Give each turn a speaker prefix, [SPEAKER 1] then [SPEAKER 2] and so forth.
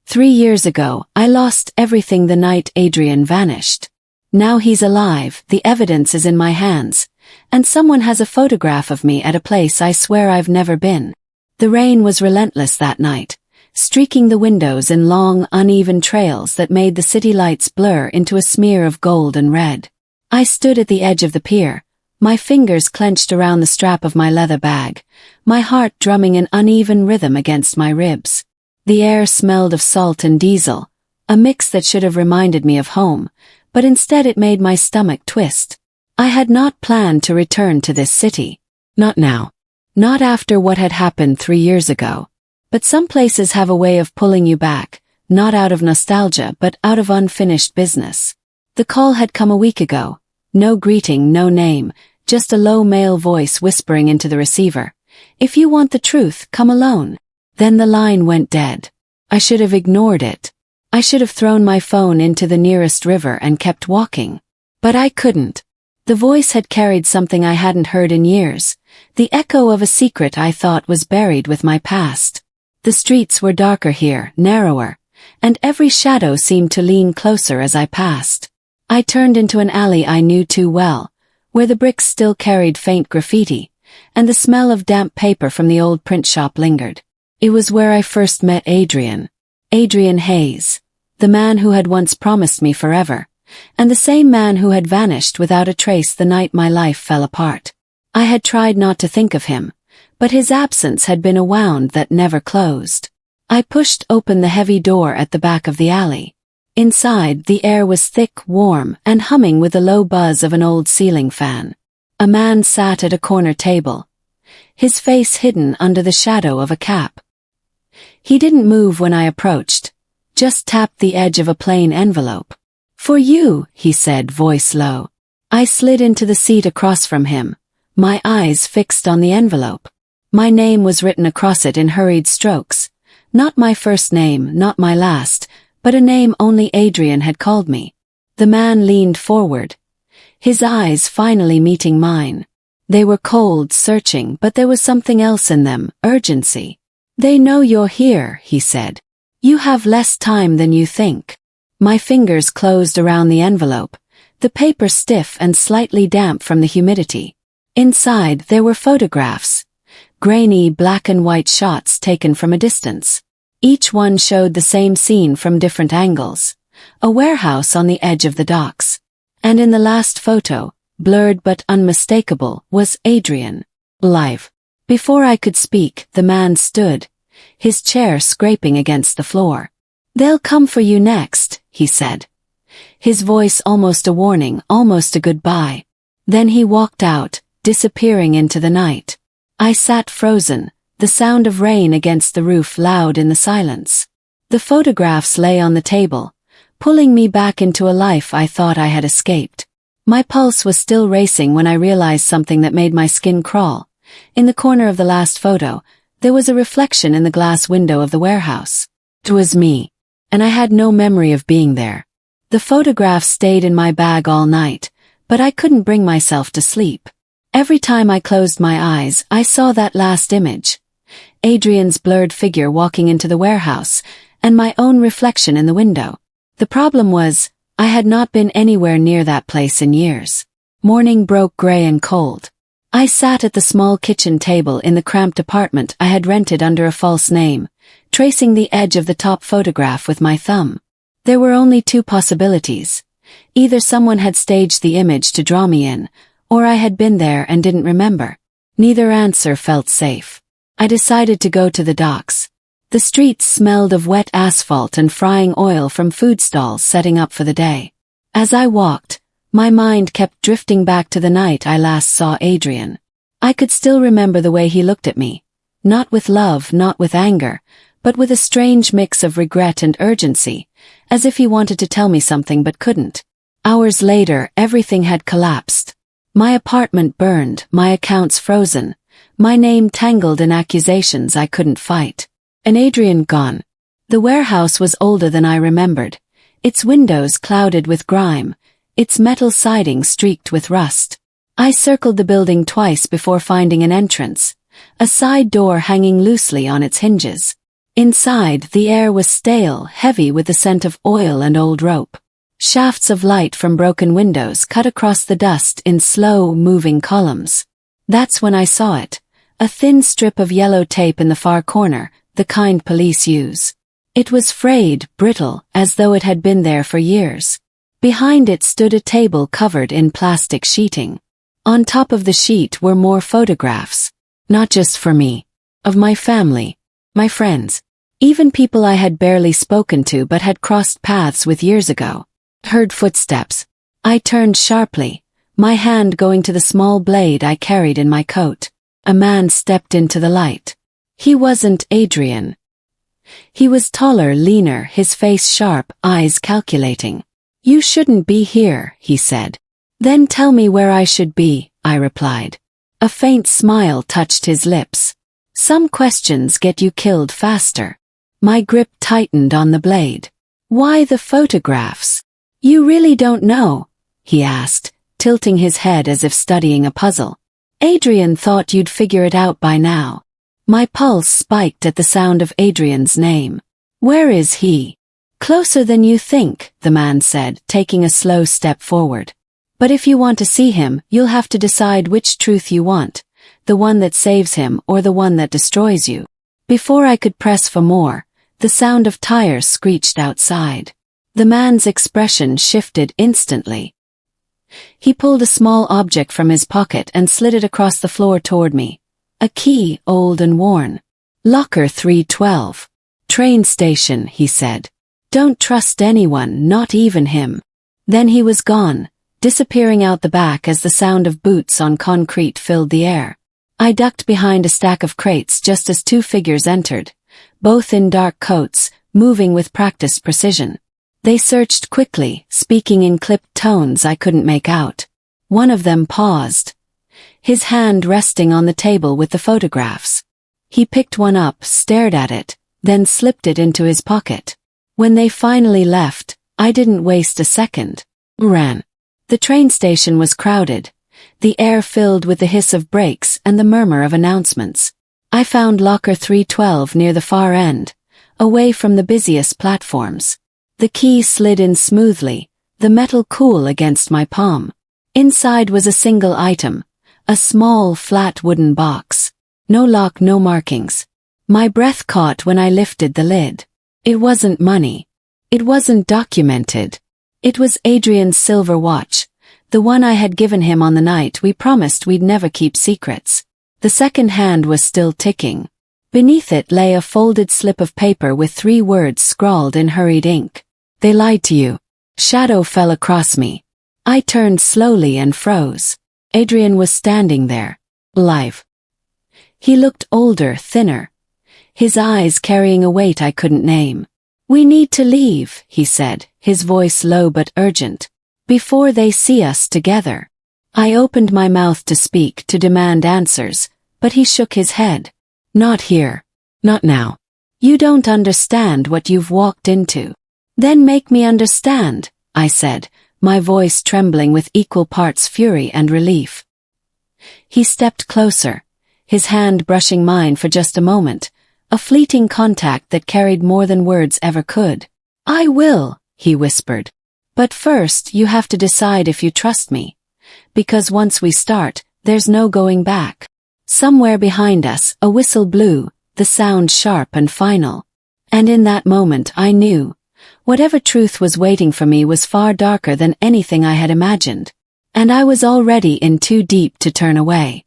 [SPEAKER 1] 3 years ago, I lost everything the night Adrian vanished. Now he's alive, the evidence is in my hands, and someone has a photograph of me at a place I swear I've never been. The rain was relentless that night, streaking the windows in long, uneven trails that made the city lights blur into a smear of gold and red. I stood at the edge of the pier, my fingers clenched around the strap of my leather bag, my heart drumming an uneven rhythm against my ribs. The air smelled of salt and diesel, a mix that should have reminded me of home, but instead it made my stomach twist. I had not planned to return to this city. Not now. Not after what had happened 3 years ago. But some places have a way of pulling you back, not out of nostalgia but out of unfinished business. The call had come a week ago. No greeting, no name, just a low male voice whispering into the receiver. If you want the truth, come alone. Then the line went dead. I should have ignored it. I should have thrown my phone into the nearest river and kept walking. But I couldn't. The voice had carried something I hadn't heard in years, the echo of a secret I thought was buried with my past. The streets were darker here, narrower, and every shadow seemed to lean closer as I passed. I turned into an alley I knew too well, where the bricks still carried faint graffiti, and the smell of damp paper from the old print shop lingered. It was where I first met Adrian. Adrian Hayes, the man who had once promised me forever, and the same man who had vanished without a trace the night my life fell apart. I had tried not to think of him, but his absence had been a wound that never closed. I pushed open the heavy door at the back of the alley. Inside, the air was thick, warm, and humming with the low buzz of an old ceiling fan. A man sat at a corner table, his face hidden under the shadow of a cap. He didn't move when I approached, just tapped the edge of a plain envelope. "For you," he said, voice low. I slid into the seat across from him, my eyes fixed on the envelope. My name was written across it in hurried strokes. Not my first name, not my last, but a name only Adrian had called me. The man leaned forward, his eyes finally meeting mine. They were cold, searching, but there was something else in them, urgency. "They know you're here," he said. "You have less time than you think." My fingers closed around the envelope, the paper stiff and slightly damp from the humidity. Inside, there were photographs, grainy black and white shots taken from a distance. Each one showed the same scene from different angles, a warehouse on the edge of the docks. And in the last photo, blurred but unmistakable, was Adrian, alive. Before I could speak, the man stood, his chair scraping against the floor. "They'll come for you next," he said. His voice almost a warning, almost a goodbye. Then he walked out, disappearing into the night. I sat frozen, the sound of rain against the roof loud in the silence. The photographs lay on the table, pulling me back into a life I thought I had escaped. My pulse was still racing when I realized something that made my skin crawl. In the corner of the last photo, there was a reflection in the glass window of the warehouse. It was me, and I had no memory of being there. The photograph stayed in my bag all night, but I couldn't bring myself to sleep. Every time I closed my eyes, I saw that last image. Adrian's blurred figure walking into the warehouse, and my own reflection in the window. The problem was, I had not been anywhere near that place in years. Morning broke gray and cold. I sat at the small kitchen table in the cramped apartment I had rented under a false name, tracing the edge of the top photograph with my thumb. There were only two possibilities. Either someone had staged the image to draw me in, or I had been there and didn't remember. Neither answer felt safe. I decided to go to the docks. The streets smelled of wet asphalt and frying oil from food stalls setting up for the day. As I walked, my mind kept drifting back to the night I last saw Adrian. I could still remember the way he looked at me. Not with love, not with anger, but with a strange mix of regret and urgency, as if he wanted to tell me something but couldn't. Hours later, everything had collapsed. My apartment burned, my accounts frozen, my name tangled in accusations I couldn't fight. And Adrian gone. The warehouse was older than I remembered, its windows clouded with grime, its metal siding streaked with rust. I circled the building twice before finding an entrance, a side door hanging loosely on its hinges. Inside, the air was stale, heavy with the scent of oil and old rope. Shafts of light from broken windows cut across the dust in slow, moving columns. That's when I saw it. A thin strip of yellow tape in the far corner, the kind police use. It was frayed, brittle, as though it had been there for years. Behind it stood a table covered in plastic sheeting. On top of the sheet were more photographs. Not just for me. Of my family. My friends. Even people I had barely spoken to but had crossed paths with years ago. Heard footsteps. I turned sharply, my hand going to the small blade I carried in my coat. A man stepped into the light. He wasn't Adrian. He was taller, leaner, his face sharp, eyes calculating. "You shouldn't be here," he said. "Then tell me where I should be," I replied. A faint smile touched his lips. "Some questions get you killed faster." My grip tightened on the blade. "Why the photographs?" "You really don't know?" he asked, tilting his head as if studying a puzzle. "Adrian thought you'd figure it out by now." My pulse spiked at the sound of Adrian's name. "Where is he?" "Closer than you think," the man said, taking a slow step forward. "But if you want to see him, you'll have to decide which truth you want, the one that saves him or the one that destroys you." Before I could press for more, the sound of tires screeched outside. The man's expression shifted instantly. He pulled a small object from his pocket and slid it across the floor toward me. A key, old and worn. "Locker 312. Train station," he said. "Don't trust anyone, not even him." Then he was gone, disappearing out the back as the sound of boots on concrete filled the air. I ducked behind a stack of crates just as two figures entered, both in dark coats, moving with practiced precision. They searched quickly, speaking in clipped tones I couldn't make out. One of them paused, his hand resting on the table with the photographs. He picked one up, stared at it, then slipped it into his pocket. When they finally left, I didn't waste a second. Ran. The train station was crowded, the air filled with the hiss of brakes and the murmur of announcements. I found locker 312 near the far end, away from the busiest platforms. The key slid in smoothly, the metal cool against my palm. Inside was a single item, a small, flat wooden box. No lock, no markings. My breath caught when I lifted the lid. It wasn't money. It wasn't documented. It was Adrian's silver watch, the one I had given him on the night we promised we'd never keep secrets. The second hand was still ticking. Beneath it lay a folded slip of paper with 3 words scrawled in hurried ink. "They lied to you." Shadow fell across me. I turned slowly and froze. Adrian was standing there, alive. He looked older, thinner, his eyes carrying a weight I couldn't name. "We need to leave," he said, his voice low but urgent, "before they see us together." I opened my mouth to speak, to demand answers, but he shook his head. "Not here. Not now. You don't understand what you've walked into." "Then make me understand," I said, my voice trembling with equal parts fury and relief. He stepped closer, his hand brushing mine for just a moment, a fleeting contact that carried more than words ever could. "I will," he whispered. "But first you have to decide if you trust me. Because once we start, there's no going back." Somewhere behind us, a whistle blew, the sound sharp and final. And in that moment I knew, whatever truth was waiting for me was far darker than anything I had imagined. And I was already in too deep to turn away.